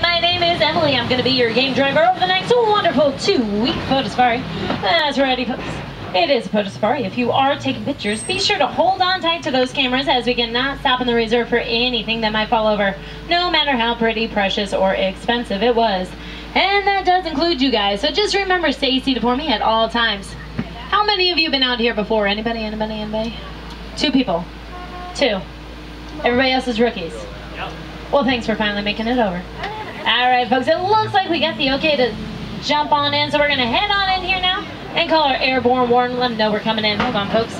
Hi, my name is Emily. I'm going to be your game driver over the next wonderful 2-week photo safari. That's right, folks. It is a photo safari. If you are taking pictures, be sure to hold on tight to those cameras, as we cannot stop in the reserve for anything that might fall over, no matter how pretty, precious, or expensive it was. And that does include you guys, so just remember, stay seated for me at all times. How many of you have been out here before? Anybody? 2 people. 2. Everybody else is rookies. Well, thanks for finally making it over. All right, folks, it looks like we got the okay to jump on in, so we're going to head on in here now and call our airborne warden, let them know we're coming in. Hold on, folks.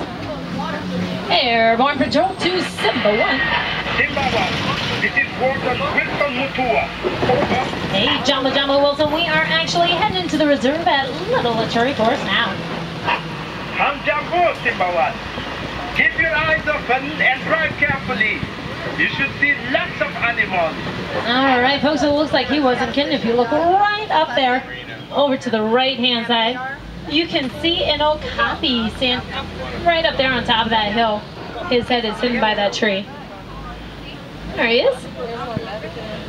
Airborne Patrol to Simba 1. Simba 1, this is Warden Wilson Mutua. Over. Hey, Jamba Wilson, we are actually heading to the reserve at Little Cherry Forest now. I'm Jumbo, Simba 1. Keep your eyes open and drive carefully. You should see lots of animals. All right, folks, it looks like he wasn't kidding. If you look right up there, over to the right-hand side, you can see an okapi stand right up there on top of that hill. His head is hidden by that tree. There he is.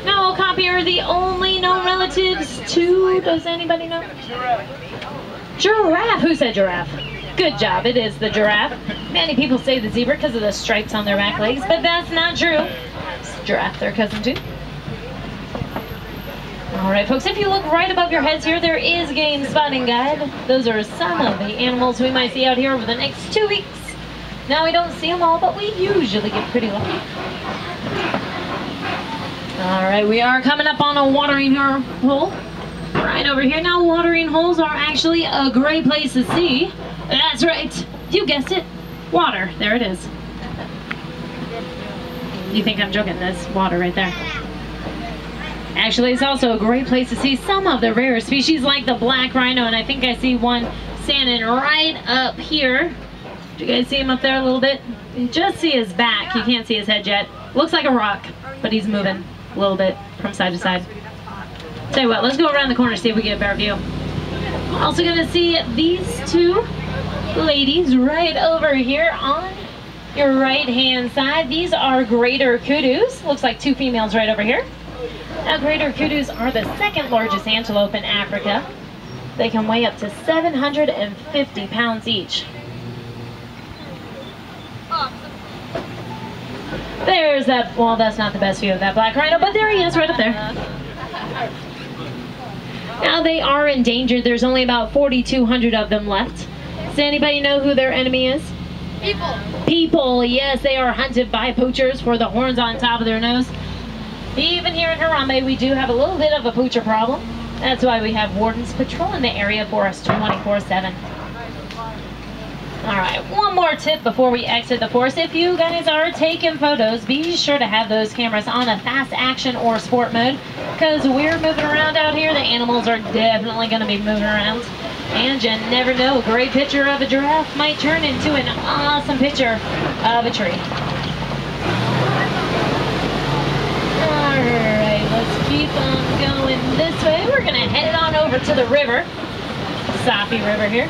Now, okapi are the only known relatives to, does anybody know? Giraffe. Who said giraffe? Good job, it is the giraffe. Many people say the zebra because of the stripes on their back legs, but that's not true. It's giraffe, their cousin too. All right, folks, if you look right above your heads here, there is game spotting guide. Those are some of the animals we might see out here over the next 2 weeks. Now, we don't see them all, but we usually get pretty lucky. All right, we are coming up on a watering hole right over here. Now, watering holes are actually a great place to see. That's right, you guessed it, water. There it is. You think I'm joking? That's water right there. Actually, it's also a great place to see some of the rare species like the black rhino, and I think I see one standing right up here. Do you guys see him up there a little bit? You just see his back. You can't see his head yet. Looks like a rock, but he's moving a little bit from side to side. Tell you what, let's go around the corner, see if we get a better view. Also gonna see these 2 ladies right over here on your right-hand side. These are greater kudus. Looks like 2 females right over here. Now, greater kudus are the 2nd largest antelope in Africa. They can weigh up to 750 pounds each. There's that, well, that's not the best view of that black rhino, but there he is right up there. Now, they are endangered. There's only about 4,200 of them left. Does anybody know who their enemy is? People. People, yes, they are hunted by poachers for the horns on top of their nose. Even here in Harambe, we do have a little bit of a poacher problem. That's why we have wardens patrolling the area for us 24/7. All right, one more tip before we exit the forest. If you guys are taking photos, be sure to have those cameras on a fast action or sport mode, because we're moving around out here. The animals are definitely going to be moving around. And you never know, a great picture of a giraffe might turn into an awesome picture of a tree. Alright, let's keep on going this way. We're going to head on over to the river. Safi River here.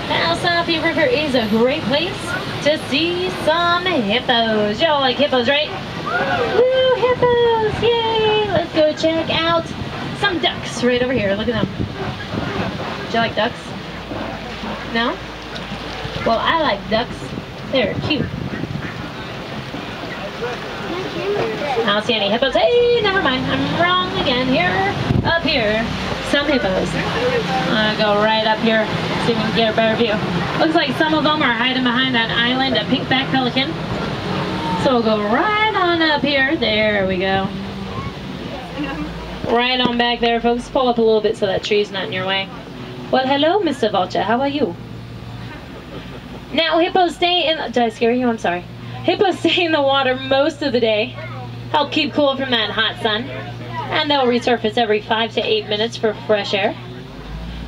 Now, Safi River is a great place to see some hippos. Y'all like hippos, right? Woo, hippos! Yay! Let's go check out some ducks right over here. Look at them. Do you like ducks? No? Well, I like ducks. They're cute. I don't see any hippos. Hey, never mind. I'm wrong again. Here, up here, some hippos. I'm gonna go right up here, see if we can get a better view. Looks like some of them are hiding behind that island, a pink-backed pelican. So we'll go right on up here. There we go. Right on back there, folks. Pull up a little bit so that tree's not in your way. Well, hello, Mr. Vulture. How are you? Now, hippos stay in... Did I scare you? I'm sorry. Hippos stay in the water most of the day. Help keep cool from that hot sun. And they'll resurface every 5 to 8 minutes for fresh air.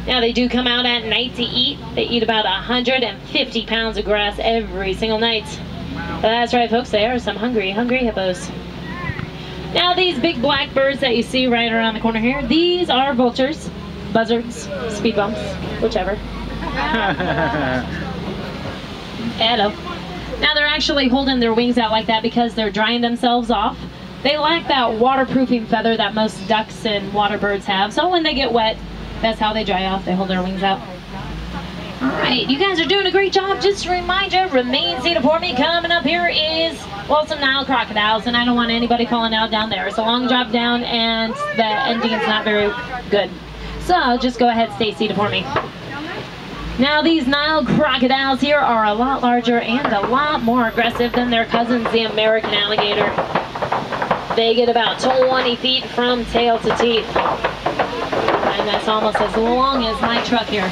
Now, they do come out at night to eat. They eat about 150 pounds of grass every single night. That's right, folks. They are some hungry, hungry hippos. Now, these big black birds that you see right around the corner here, these are vultures. Buzzards, speed bumps, whichever. Hello. Now they're actually holding their wings out like that because they're drying themselves off They lack that waterproofing feather that most ducks and water birds have, so when they get wet, that's how they dry off. They hold their wings out. Alright, you guys are doing a great job. Just to remind you, remain seated for me. Coming up here is, well, some Nile crocodiles, and I don't want anybody falling out down there. It's a long drop down, and the ending is not very good. So just go ahead, stay seated for me. Now, these Nile crocodiles here are a lot larger and a lot more aggressive than their cousins, the American alligator. They get about 20 feet from tail to teeth. And that's almost as long as my truck here.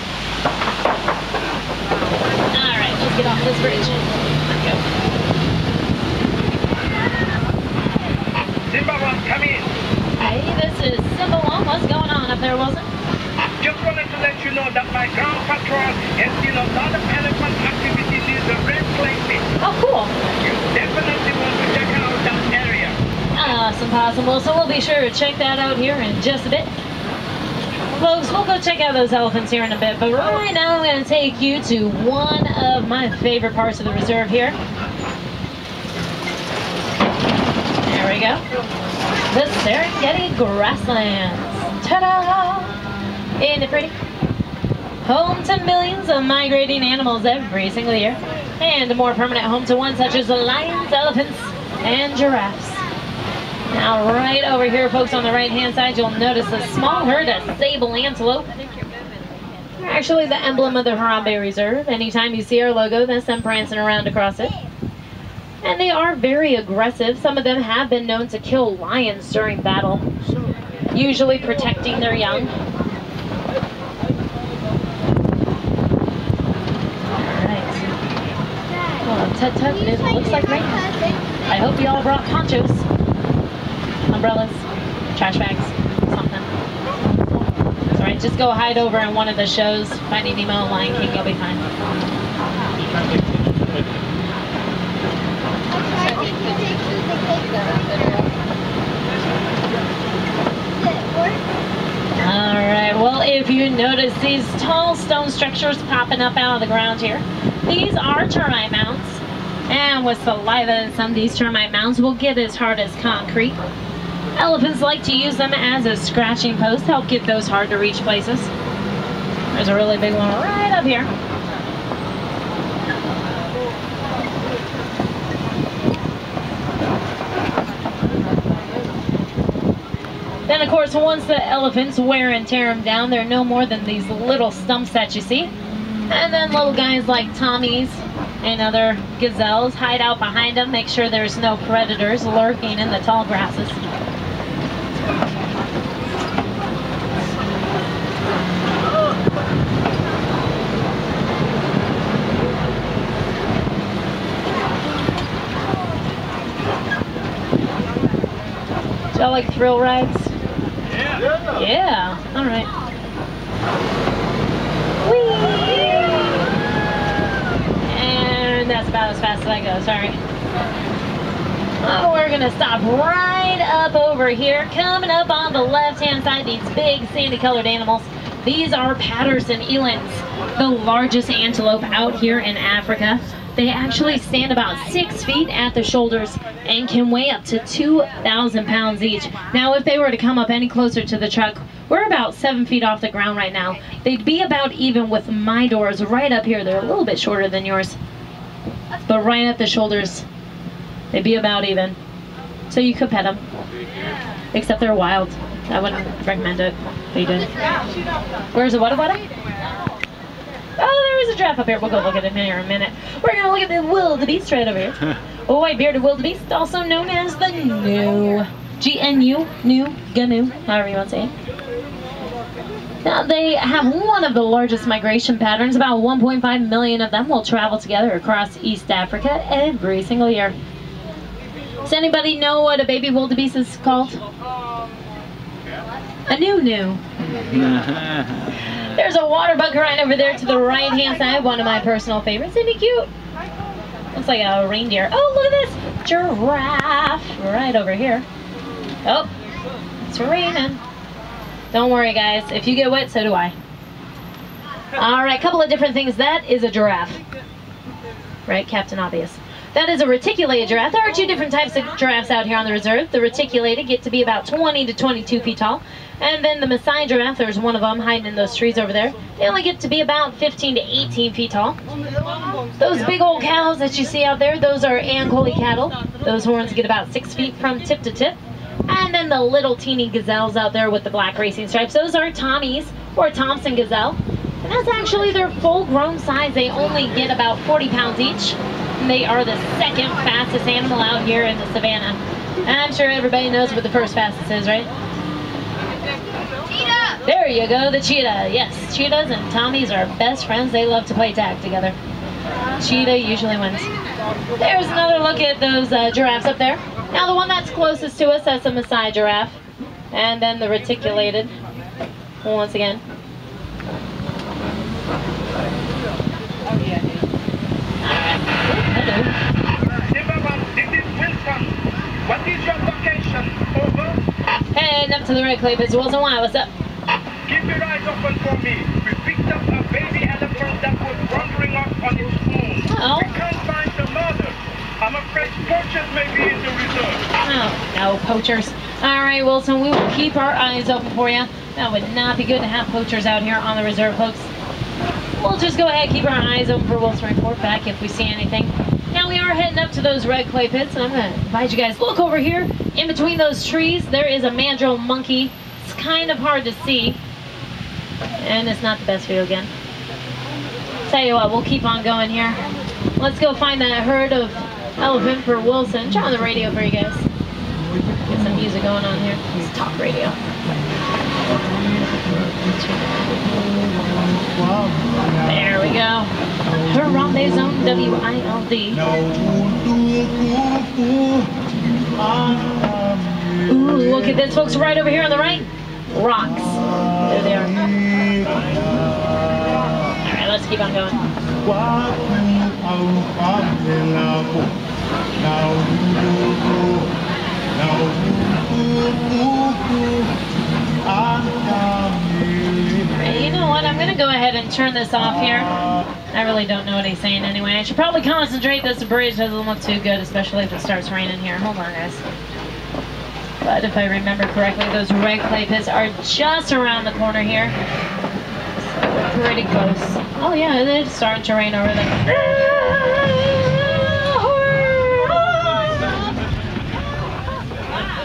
Alright, let's get off this bridge. Let's go. Simba One, come in. Hey, this is Simba One. What's going on up there, Wilson? Just wanted to let you know that my ground patrol has seen a lot of elephant activity near the Red Plains. Oh, cool. You definitely want to check out that area. Awesome, possible. So we'll be sure to check that out here in just a bit. Folks, we'll go check out those elephants here in a bit, but right now I'm going to take you to one of my favorite parts of the reserve here. There we go. The Serengeti Grasslands. Ta-da! Isn't it pretty? Home to millions of migrating animals every single year, and a more permanent home to ones such as lions, elephants, and giraffes. Now, right over here, folks, on the right-hand side, you'll notice a small herd of sable antelope. Actually, the emblem of the Harambe Reserve. Anytime you see our logo, that's them prancing around across it. And they are very aggressive. Some of them have been known to kill lions during battle, usually protecting their young. Tut-tut, it looks like rain. I hope you all brought ponchos, umbrellas, trash bags, something. It's alright, just go hide over in one of the shows, Finding Nemo and Lion King, you'll be fine. Alright, well, if you notice these tall stone structures popping up out of the ground here, these are termite mounds. And with saliva and some of these termite mounds will get as hard as concrete. Elephants like to use them as a scratching post, help get those hard to reach places. There's a really big one right up here. Then of course, once the elephants wear and tear them down, they're no more than these little stumps that you see. And then little guys like Tommies and other gazelles hide out behind them, make sure there's no predators lurking in the tall grasses. Do y'all like thrill rides? Yeah. Yeah. All right. Whee! And that's about as fast as I go, sorry. Oh, we're gonna stop right up over here. Coming up on the left-hand side, these big sandy-colored animals. These are Patterson elands, the largest antelope out here in Africa. They actually stand about 6 feet at the shoulders and can weigh up to 2,000 pounds each. Now, if they were to come up any closer to the truck, we're about 7 feet off the ground right now. They'd be about even with my doors right up here. They're a little bit shorter than yours, but right at the shoulders, they'd be about even. So you could pet them, except they're wild. I wouldn't recommend it. They did. Where's the what? Oh, there is a giraffe up here. We'll go look at it here in a minute. We're going to look at the wildebeest right over here. A white-bearded wildebeest, also known as the gnu. G-N-U, gnu, however you want to say it. Now, they have one of the largest migration patterns. About 1.5 million of them will travel together across East Africa every single year. Does anybody know what a baby wildebeest is called? A gnu. There's a water buck right over there to the right-hand side, one of my personal favorites. Isn't he cute? Looks like a reindeer. Oh, look at this! Giraffe! Right over here. Oh, it's raining. Don't worry, guys. If you get wet, so do I. Alright, couple of different things. That is a giraffe. Right, Captain Obvious. That is a reticulated giraffe. There are two different types of giraffes out here on the reserve. The reticulated get to be about 20 to 22 feet tall. And then the Maasai giraffe, there's one of them hiding in those trees over there. They only get to be about 15 to 18 feet tall. Those big old cows that you see out there, those are Ankole cattle. Those horns get about 6 feet from tip to tip. And then the little teeny gazelles out there with the black racing stripes, those are Tommies or Thompson gazelle. And that's actually their full-grown size. They only get about 40 pounds each. And they are the second fastest animal out here in the savannah. And I'm sure everybody knows what the first fastest is, right? Cheetah! There you go, the cheetah. Yes, cheetahs and Tommies are best friends. They love to play tag together. Cheetah usually wins. There's another look at those giraffes up there. Now the one that's closest to us, that's a Maasai giraffe. And then the reticulated, once again. This is Wilson. What is your location? Over. Heading up to the red clay pits. Wilson, why? What's up? Keep your eyes open for me. We picked up a baby elephant that was wandering off on its own. Oh. We can't find the mother. I'm afraid poachers may be in the reserve. Oh, no, poachers. All right, Wilson, we will keep our eyes open for you. That would not be good to have poachers out here on the reserve, folks. We'll just go ahead and keep our eyes open for Wilson report back if we see anything. Now we are heading up to those red clay pits, and I'm going to invite you guys, look over here. In between those trees, there is a mandrill monkey. It's kind of hard to see, and it's not the best view again. Tell you what, we'll keep on going here. Let's go find that herd of elephant for Wilson. Turn on the radio for you guys. Get some music going on here. It's talk radio. There we go. Harambe Zone WILD. Ooh, look at this, folks, right over here on the right. Rocks. There they are. Alright, let's keep on going. You know what? I'm going to go ahead and turn this off here. I really don't know what he's saying anyway. I should probably concentrate. This bridge doesn't look too good, especially if it starts raining here. Hold on, guys. But if I remember correctly, those red clay pits are just around the corner here. So we're pretty close. Oh yeah, it's starting to rain over there.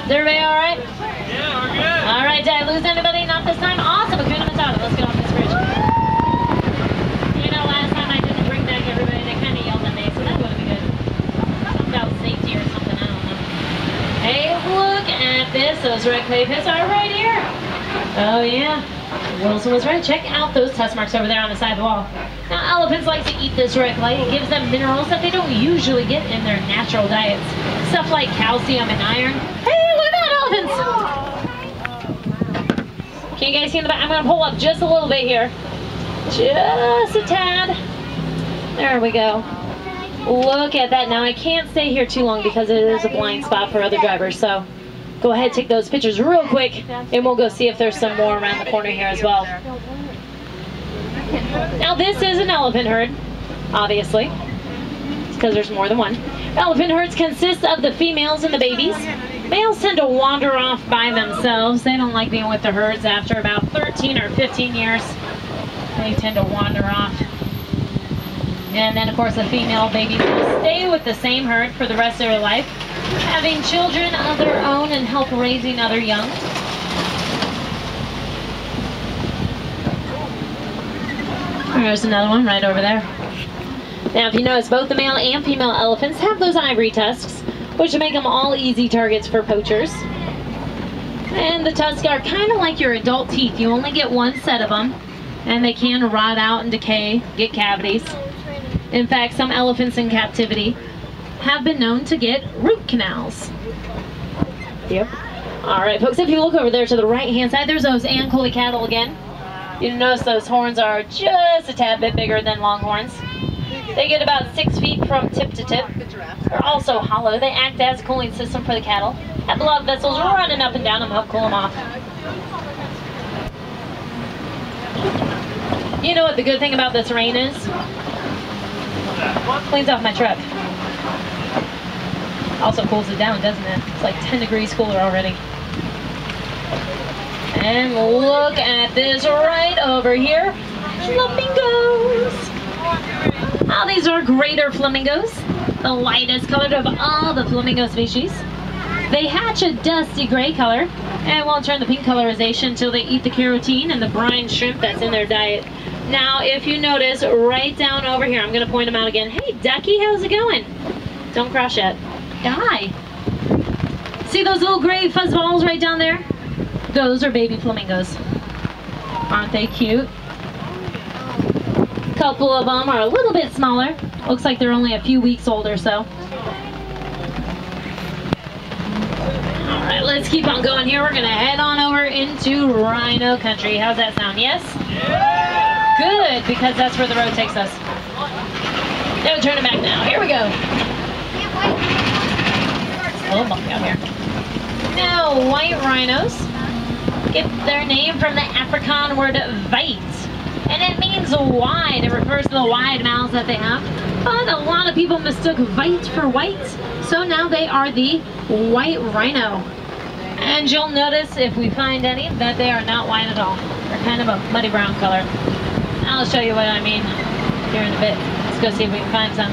Is everybody all right? Yeah, we're good. All right, did I lose anybody? Not this time? Awesome, Hakuna Matata. Let's get off this bridge. You know, last time I didn't bring back everybody, they kind of yelled at me, so that would have been good. Something about safety or something, I don't know. Hey, look at this. Those red clay pits are right here. Oh, yeah. Wilson was right. Check out those test marks over there on the side of the wall. Now, elephants like to eat this red clay. It gives them minerals that they don't usually get in their natural diets. Stuff like calcium and iron. Hey, look at that, elephants! Can you guys see in the back? I'm going to pull up just a little bit here. Just a tad. There we go. Look at that. Now, I can't stay here too long because it is a blind spot for other drivers, so go ahead and take those pictures real quick, and we'll go see if there's some more around the corner here as well. Now, this is an elephant herd, obviously, because there's more than one. Elephant herds consist of the females and the babies. Males tend to wander off by themselves. They don't like being with the herds after about 13 or 15 years. They tend to wander off. And then, of course, the female babies will stay with the same herd for the rest of their life, having children of their own and help raising other young. There's another one right over there. Now, if you notice, both the male and female elephants have those ivory tusks, which make them all easy targets for poachers. And the tusks are kind of like your adult teeth. You only get one set of them, and they can rot out and decay, get cavities. In fact, some elephants in captivity have been known to get root canals. Yep. All right, folks, if you look over there to the right-hand side, there's those Ankole cattle again. You notice those horns are just a tad bit bigger than longhorns. They get about 6 feet from tip to tip. They're also hollow. They act as a cooling system for the cattle. Have blood vessels running up and down them, help cool them off. You know what the good thing about this rain is? Cleans off my truck. Also cools it down, doesn't it? It's like 10 degrees cooler already. And look at this right over here. Flamingos. Oh, these are greater flamingos. The lightest colored of all the flamingo species. They hatch a dusty gray color and won't turn the pink colorization until they eat the carotene and the brine shrimp that's in their diet. Now, if you notice right down over here, I'm going to point them out again. Hey, Ducky, how's it going? Don't crash yet. Hi. See those little gray fuzz balls right down there? Those are baby flamingos. Aren't they cute? A couple of them are a little bit smaller. Looks like they're only a few weeks old or so. Alright, let's keep on going here. We're going to head on over into rhino country. How's that sound? Yes? Yeah. Good, because that's where the road takes us. No turning back now. Here we go. A little bumpy out here. Now, white rhinos get their name from the Afrikaans word "weit," and it means wide. It refers to the wide mouths that they have. But a lot of people mistook "weit" for white, so now they are the white rhino. And you'll notice, if we find any, that they are not white at all. They're kind of a muddy brown color. I'll show you what I mean here in a bit. Let's go see if we can find some.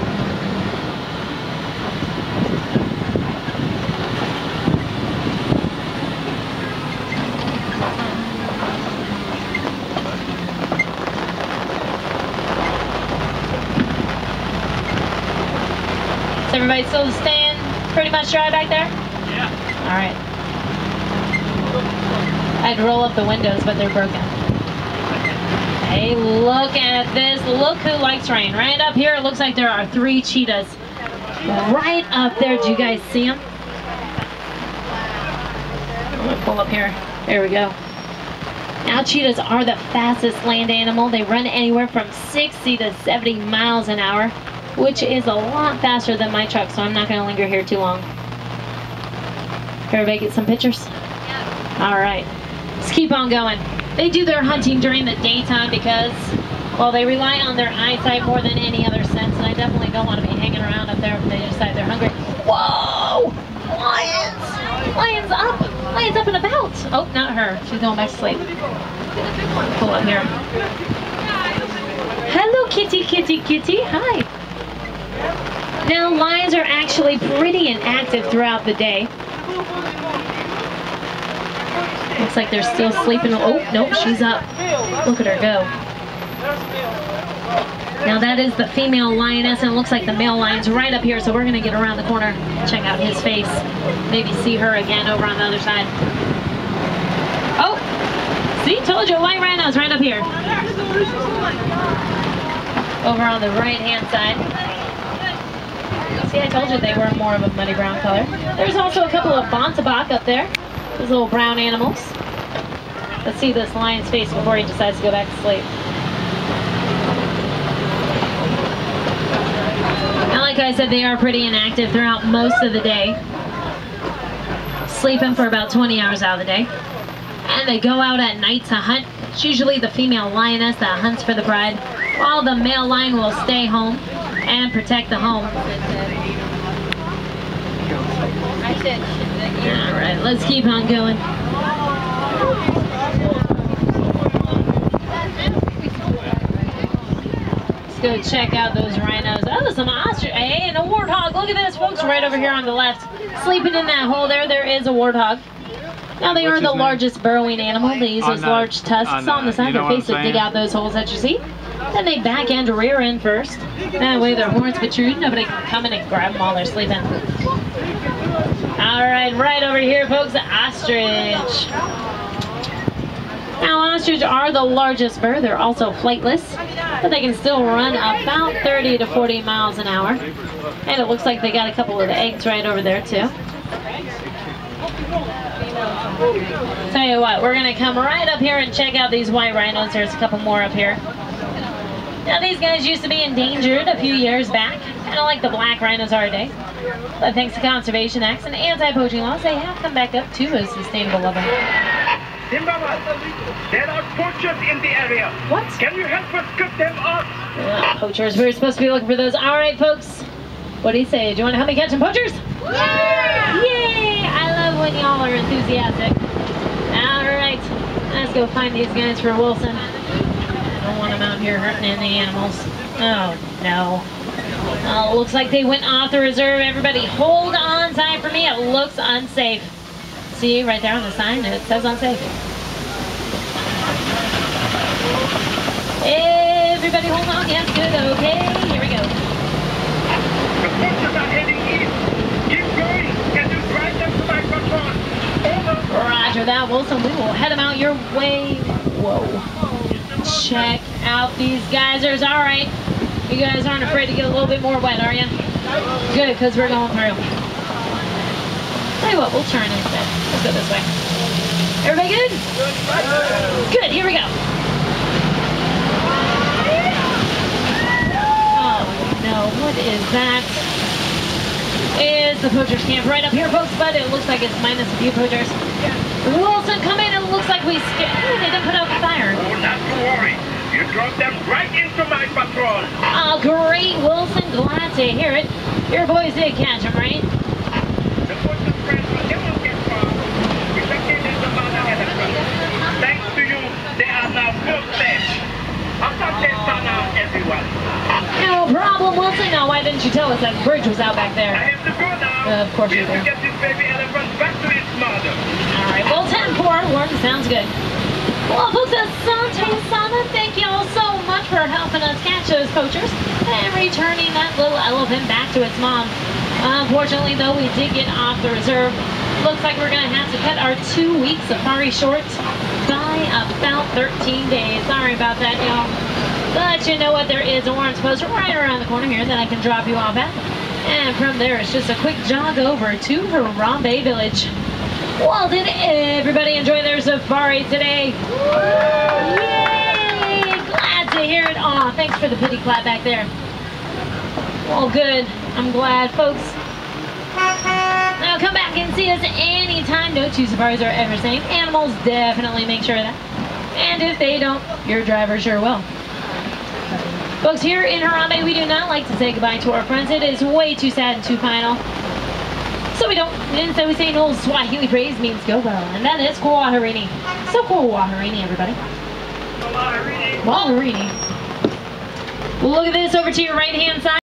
Is everybody still staying pretty much dry back there? Yeah. All right. I'd roll up the windows, but they're broken. Hey, look at this. Look who likes rain. Right up here, it looks like there are 3 cheetahs. Right up there. Do you guys see them? I'm going to pull up here. There we go. Now, cheetahs are the fastest land animal. They run anywhere from 60 to 70 miles an hour, which is a lot faster than my truck, so I'm not going to linger here too long. Everybody get some pictures? Yeah. All right. Let's keep on going. They do their hunting during the daytime because, well, they rely on their eyesight more than any other sense, and I definitely don't want to be hanging around up there if they decide they're hungry. Whoa! Lions! Lions up! Lions up and about! Oh, not her. She's going back to sleep. Pull up here. Hello, kitty, kitty, kitty. Hi. Now, lions are actually pretty inactive throughout the day. Looks like they're still sleeping. Oh, nope, she's up. Look at her go. Now, that is the female lioness, and it looks like the male lion's right up here, so we're going to get around the corner, check out his face, maybe see her again over on the other side. Oh, see, told you, white rhino's right up here. Over on the right-hand side. See, I told you they were more of a muddy brown color. There's also a couple of bontabak up there. Those little brown animals. Let's see this lion's face before he decides to go back to sleep. Now, like I said, they are pretty inactive throughout most of the day. Sleeping for about 20 hours out of the day. And they go out at night to hunt. It's usually the female lioness that hunts for the bride, while the male lion will stay home and protect the home. Alright, let's keep on going. Let's go check out those rhinos. Oh, some ostrich. Hey, and a warthog. Look at this, folks, right over here on the left. Sleeping in that hole there is a warthog. Now, they are the largest burrowing animal. They use those large tusks on the side of their face to dig out those holes that you see. Then they back end to rear end first. That way their horns protrude. Nobody can come in and grab them while they're sleeping. Alright, right over here, folks, ostrich. Now, ostrich are the largest bird. They're also flightless, but they can still run about 30 to 40 miles an hour. And it looks like they got a couple of eggs right over there, too. Tell you what, we're going to come right up here and check out these white rhinos. There's a couple more up here. Now, these guys used to be endangered a few years back, kind of like the black rhinos are today. But thanks to conservation acts and anti-poaching laws, they have come back up to a sustainable level. Timberman, there are poachers in the area. What? Can you help us cut them off? Poachers, we're supposed to be looking for those. All right, folks. What do you say? Do you want to help me catch some poachers? Yay! I love when y'all are enthusiastic. Alright, let's go find these guys for Wilson. I don't want them out here hurting any animals. Oh, no. Oh, looks like they went off the reserve. Everybody hold on tight for me. It looks unsafe. See, right there on the sign, it says unsafe. Everybody hold on. Yes, good. Okay, here we go. The forces are heading east. Keep going. Can you drive them to my patrol? Over. Roger that, Wilson. We will head them out your way. Whoa. Check out these geysers. All right. You guys aren't afraid to get a little bit more wet, are you? Good, because we're going through. Tell you what, we'll turn instead. Let's go this way. Everybody good? Good, here we go. Oh no, what is that? It's the poachers camp right up here, folks, but it looks like it's minus a few poachers. Wilson, come in. It looks like we they didn't put out the fire. Oh, not to worry. You drove them right into my patrol. Oh, great, Wilson. Glad to hear it. Your boys did catch him, right? The forces friends will never get far. We located the man ahead of us. Thanks to you, they are now both safe. After they turn out everyone. No problem, Wilson. Now, why didn't you tell us that the bridge was out back there? I have to go now. Of course we you have do. to get this baby elephant back to its mother. All right, well, 10-4. Warden sounds good. Well, folks, Asante Sana, thank you all so much for helping us catch those poachers and returning that little elephant back to its mom. Unfortunately, though, we did get off the reserve. Looks like we're going to have to cut our 2-week safari short by about 13 days. Sorry about that, y'all. But you know what? There is a Warren's post right around the corner here that I can drop you off at. And from there, it's just a quick jog over to Harambe Village. Well, did everybody enjoy their safari today? Yay! Glad to hear it. Aw, thanks for the pity clap back there. Well, good. I'm glad, folks. Now come back and see us anytime. No two safaris are ever the same. Animals definitely make sure of that. And if they don't, your driver sure will. Folks, here in Harambe, we do not like to say goodbye to our friends. It is way too sad and too final. So we don't. Instead, we say an old Swahili phrase means go well, and that is Kwaherini. So Kwaherini, everybody. Kwaherini. Well, look at this over to your right-hand side.